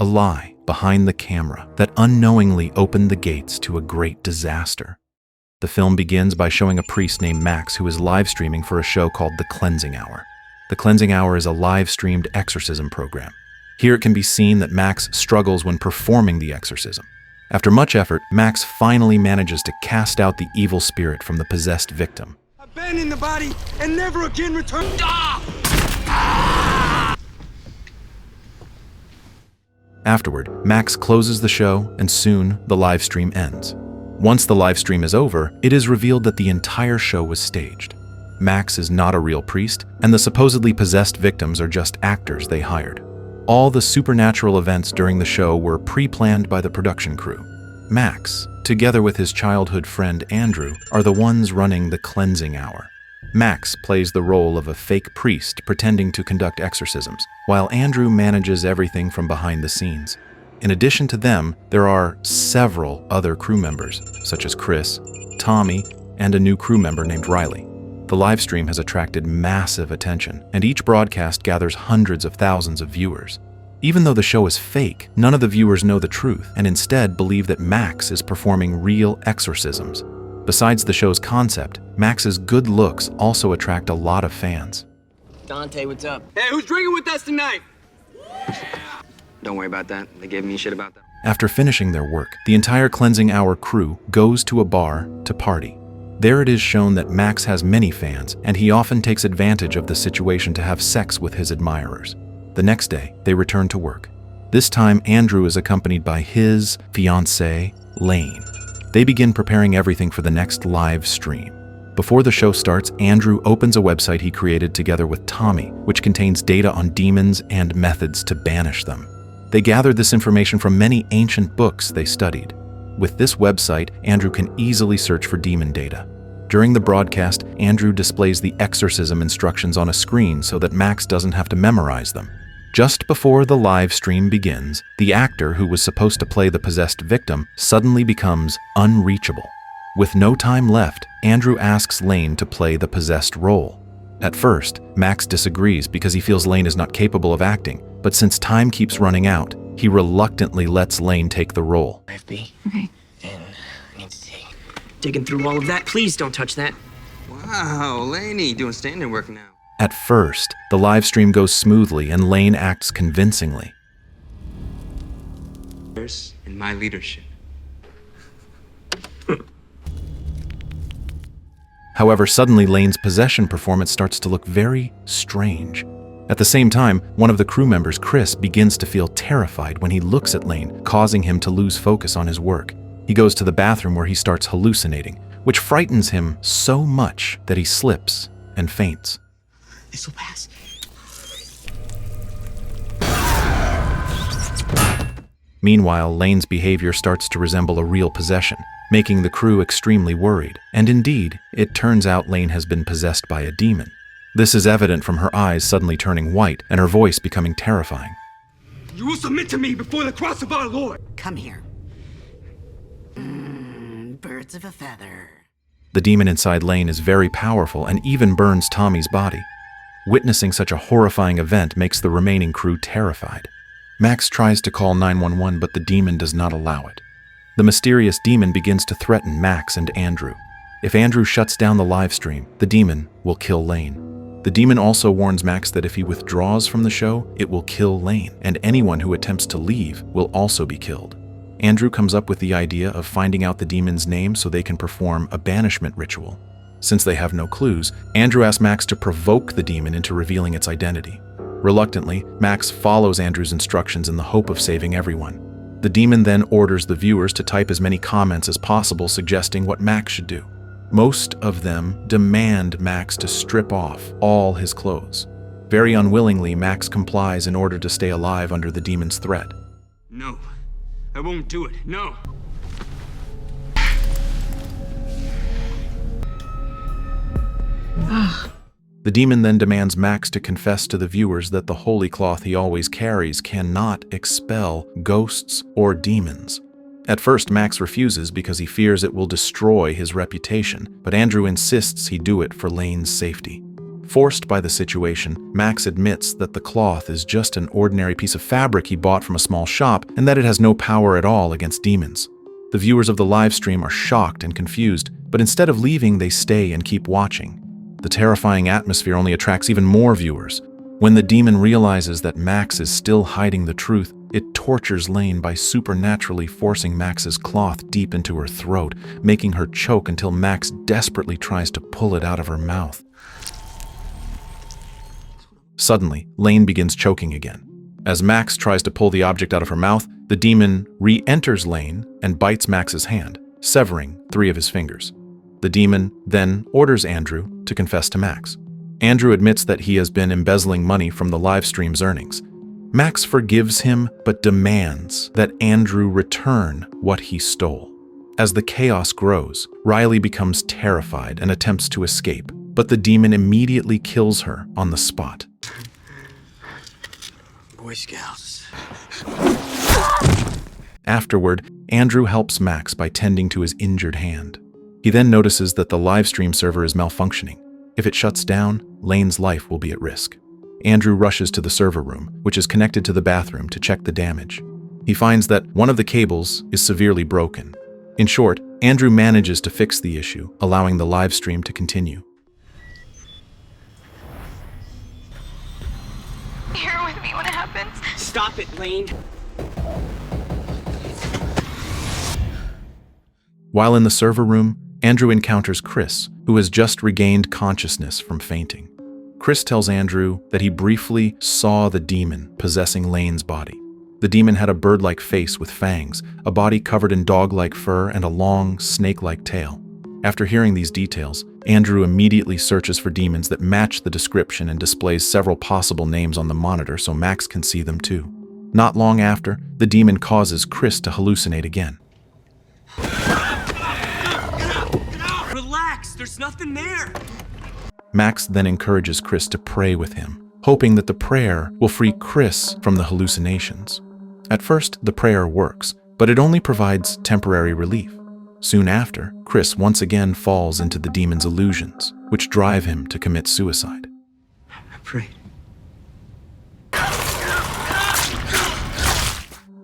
a lie behind the camera that unknowingly opened the gates to a great disaster. The film begins by showing a priest named Max who is live streaming for a show called The Cleansing Hour. The Cleansing Hour is a live-streamed exorcism program. Here it can be seen that Max struggles when performing the exorcism. After much effort, Max finally manages to cast out the evil spirit from the possessed victim. Abandon the body and never again return. Afterward, Max closes the show, and soon the live stream ends. Once the live stream is over, it is revealed that the entire show was staged. Max is not a real priest, and the supposedly possessed victims are just actors they hired. All the supernatural events during the show were pre-planned by the production crew. Max, together with his childhood friend Andrew, are the ones running the Cleansing Hour. Max plays the role of a fake priest pretending to conduct exorcisms, while Andrew manages everything from behind the scenes. In addition to them, there are several other crew members, such as Chris, Tommy, and a new crew member named Riley. The livestream has attracted massive attention, and each broadcast gathers hundreds of thousands of viewers. Even though the show is fake, none of the viewers know the truth and instead believe that Max is performing real exorcisms. Besides the show's concept, Max's good looks also attract a lot of fans. Dante, what's up? Hey, who's drinking with us tonight? Don't worry about that. They gave me shit about that. After finishing their work, the entire Cleansing Hour crew goes to a bar to party. There it is shown that Max has many fans, and he often takes advantage of the situation to have sex with his admirers. The next day, they return to work. This time, Andrew is accompanied by his fiancée, Lane. They begin preparing everything for the next live stream. Before the show starts, Andrew opens a website he created together with Tommy, which contains data on demons and methods to banish them. They gathered this information from many ancient books they studied. With this website, Andrew can easily search for demon data. During the broadcast, Andrew displays the exorcism instructions on a screen so that Max doesn't have to memorize them. Just before the live stream begins, the actor who was supposed to play the possessed victim suddenly becomes unreachable. With no time left, Andrew asks Lane to play the possessed role. At first, Max disagrees because he feels Lane is not capable of acting, but since time keeps running out, he reluctantly lets Lane take the role. FB. Okay. And I need to take. Digging through all of that. Please don't touch that. Wow, Laney doing standing work now. At first, the live stream goes smoothly and Lane acts convincingly. In my leadership. However, suddenly Lane's possession performance starts to look very strange. At the same time, one of the crew members, Chris, begins to feel terrified when he looks at Lane, causing him to lose focus on his work. He goes to the bathroom where he starts hallucinating, which frightens him so much that he slips and faints. This'll pass. Meanwhile, Lane's behavior starts to resemble a real possession, making the crew extremely worried. And indeed, it turns out Lane has been possessed by a demon. This is evident from her eyes suddenly turning white and her voice becoming terrifying. You will submit to me before the cross of our Lord. Come here. Birds of a feather. The demon inside Lane is very powerful and even burns Tommy's body. Witnessing such a horrifying event makes the remaining crew terrified. Max tries to call 911, but the demon does not allow it. The mysterious demon begins to threaten Max and Andrew. If Andrew shuts down the live stream, the demon will kill Lane. The demon also warns Max that if he withdraws from the show, it will kill Lane, and anyone who attempts to leave will also be killed. Andrew comes up with the idea of finding out the demon's name so they can perform a banishment ritual. Since they have no clues, Andrew asks Max to provoke the demon into revealing its identity. Reluctantly, Max follows Andrew's instructions in the hope of saving everyone. The demon then orders the viewers to type as many comments as possible suggesting what Max should do. Most of them demand Max to strip off all his clothes. Very unwillingly, Max complies in order to stay alive under the demon's threat. No, I won't do it. No. The demon then demands Max to confess to the viewers that the holy cloth he always carries cannot expel ghosts or demons. At first, Max refuses because he fears it will destroy his reputation, but Andrew insists he do it for Lane's safety. Forced by the situation, Max admits that the cloth is just an ordinary piece of fabric he bought from a small shop and that it has no power at all against demons. The viewers of the live stream are shocked and confused, but instead of leaving, they stay and keep watching. The terrifying atmosphere only attracts even more viewers. When the demon realizes that Max is still hiding the truth, it tortures Lane by supernaturally forcing Max's cloth deep into her throat, making her choke until Max desperately tries to pull it out of her mouth. Suddenly, Lane begins choking again. As Max tries to pull the object out of her mouth, the demon re-enters Lane and bites Max's hand, severing 3 of his fingers. The demon then orders Andrew to confess to Max. Andrew admits that he has been embezzling money from the live stream's earnings. Max forgives him but demands that Andrew return what he stole. As the chaos grows, Riley becomes terrified and attempts to escape, but the demon immediately kills her on the spot. Boy Scouts. Afterward, Andrew helps Max by tending to his injured hand. He then notices that the live stream server is malfunctioning. If it shuts down, Lane's life will be at risk. Andrew rushes to the server room, which is connected to the bathroom, to check the damage. He finds that one of the cables is severely broken. In short, Andrew manages to fix the issue, allowing the live stream to continue. Here with me when it happens. Stop it, Lane. While in the server room, Andrew encounters Chris, who has just regained consciousness from fainting. Chris tells Andrew that he briefly saw the demon possessing Lane's body. The demon had a bird-like face with fangs, a body covered in dog-like fur, and a long, snake-like tail. After hearing these details, Andrew immediately searches for demons that match the description and displays several possible names on the monitor so Max can see them too. Not long after, the demon causes Chris to hallucinate again. Relax, there's nothing there. Max then encourages Chris to pray with him, hoping that the prayer will free Chris from the hallucinations. At first, the prayer works, but it only provides temporary relief. Soon after, Chris once again falls into the demon's illusions, which drive him to commit suicide. I prayed.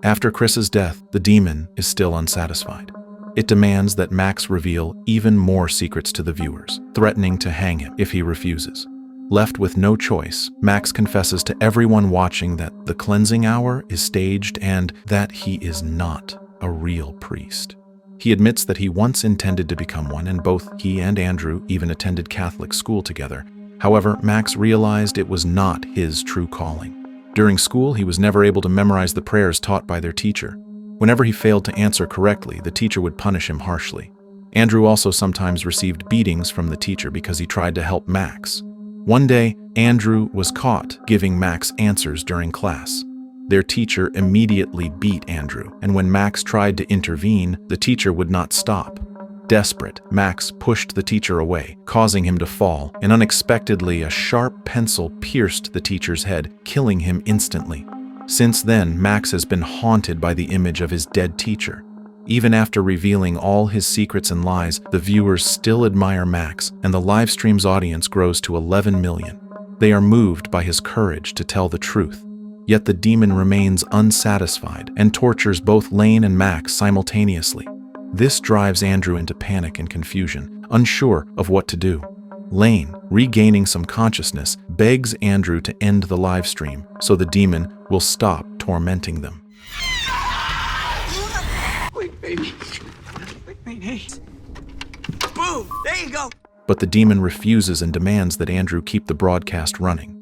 After Chris's death, the demon is still unsatisfied. It demands that Max reveal even more secrets to the viewers, threatening to hang him if he refuses. Left with no choice, Max confesses to everyone watching that the cleansing hour is staged and that he is not a real priest. He admits that he once intended to become one, and both he and Andrew even attended Catholic school together. However, Max realized it was not his true calling. During school, he was never able to memorize the prayers taught by their teacher. Whenever he failed to answer correctly, the teacher would punish him harshly. Andrew also sometimes received beatings from the teacher because he tried to help Max. One day, Andrew was caught giving Max answers during class. Their teacher immediately beat Andrew, and when Max tried to intervene, the teacher would not stop. Desperate, Max pushed the teacher away, causing him to fall, and unexpectedly a sharp pencil pierced the teacher's head, killing him instantly. Since then, Max has been haunted by the image of his dead teacher. Even after revealing all his secrets and lies, the viewers still admire Max, and the live stream's audience grows to 11 million. They are moved by his courage to tell the truth. Yet the demon remains unsatisfied and tortures both Lane and Max simultaneously. This drives Andrew into panic and confusion, unsure of what to do. Lane, regaining some consciousness, begs Andrew to end the live stream so the demon will stop tormenting them. Wait, baby. Wait, hey. Boom! There you go! But the demon refuses and demands that Andrew keep the broadcast running.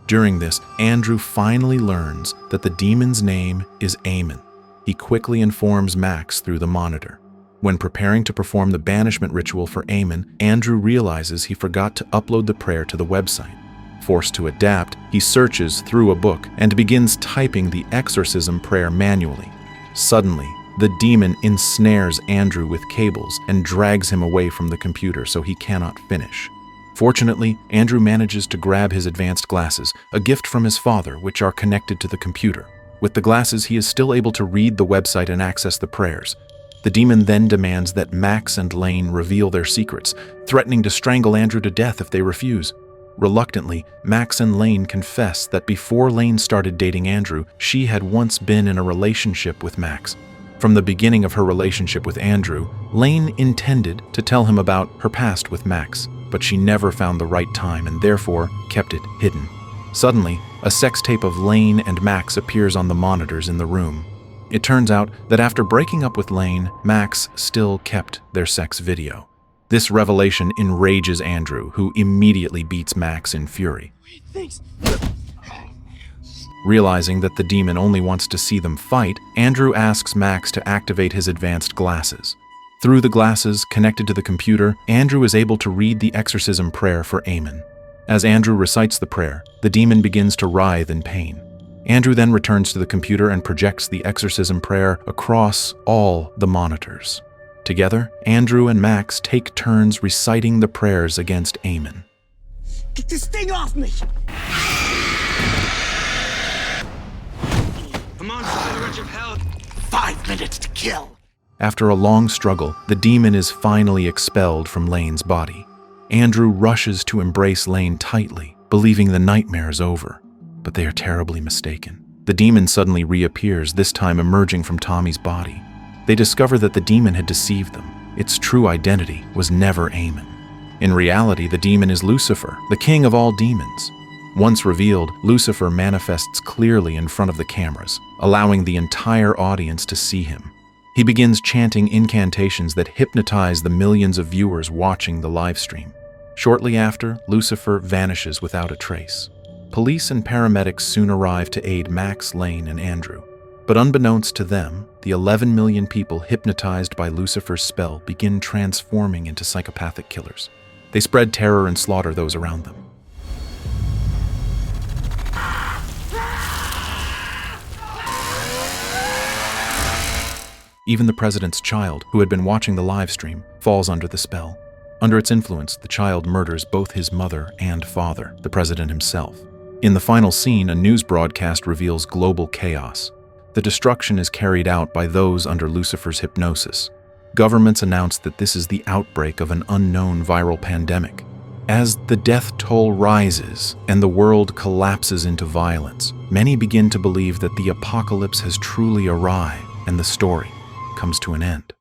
During this, Andrew finally learns that the demon's name is Amen. He quickly informs Max through the monitor. When preparing to perform the banishment ritual for Amen, Andrew realizes he forgot to upload the prayer to the website. Forced to adapt, he searches through a book and begins typing the exorcism prayer manually. Suddenly, the demon ensnares Andrew with cables and drags him away from the computer so he cannot finish. Fortunately, Andrew manages to grab his advanced glasses, a gift from his father, which are connected to the computer. With the glasses, he is still able to read the website and access the prayers. The demon then demands that Max and Lane reveal their secrets, threatening to strangle Andrew to death if they refuse. Reluctantly, Max and Lane confess that before Lane started dating Andrew, she had once been in a relationship with Max. From the beginning of her relationship with Andrew, Lane intended to tell him about her past with Max, but she never found the right time and therefore kept it hidden. Suddenly, a sex tape of Lane and Max appears on the monitors in the room. It turns out that after breaking up with Lane, Max still kept their sex video. This revelation enrages Andrew, who immediately beats Max in fury. Thanks. Realizing that the demon only wants to see them fight, Andrew asks Max to activate his advanced glasses. Through the glasses connected to the computer, Andrew is able to read the exorcism prayer for Amen. As Andrew recites the prayer, the demon begins to writhe in pain. Andrew then returns to the computer and projects the exorcism prayer across all the monitors. Together, Andrew and Max take turns reciting the prayers against Amen. Get this thing off me! Come on, Father, wretch of hell. 5 minutes to kill. After a long struggle, the demon is finally expelled from Lane's body. Andrew rushes to embrace Lane tightly, believing the nightmare is over. But they are terribly mistaken. The demon suddenly reappears, this time emerging from Tommy's body. They discover that the demon had deceived them. Its true identity was never Amen. In reality, the demon is Lucifer, the king of all demons. Once revealed, Lucifer manifests clearly in front of the cameras, allowing the entire audience to see him. He begins chanting incantations that hypnotize the millions of viewers watching the live stream. Shortly after, Lucifer vanishes without a trace. Police and paramedics soon arrive to aid Max, Lane, and Andrew. But unbeknownst to them, the 11 million people hypnotized by Lucifer's spell begin transforming into psychopathic killers. They spread terror and slaughter those around them. Even the president's child, who had been watching the live stream, falls under the spell. Under its influence, the child murders both his mother and father, the president himself. In the final scene, a news broadcast reveals global chaos. The destruction is carried out by those under Lucifer's hypnosis. Governments announce that this is the outbreak of an unknown viral pandemic. As the death toll rises and the world collapses into violence, many begin to believe that the apocalypse has truly arrived and the story comes to an end.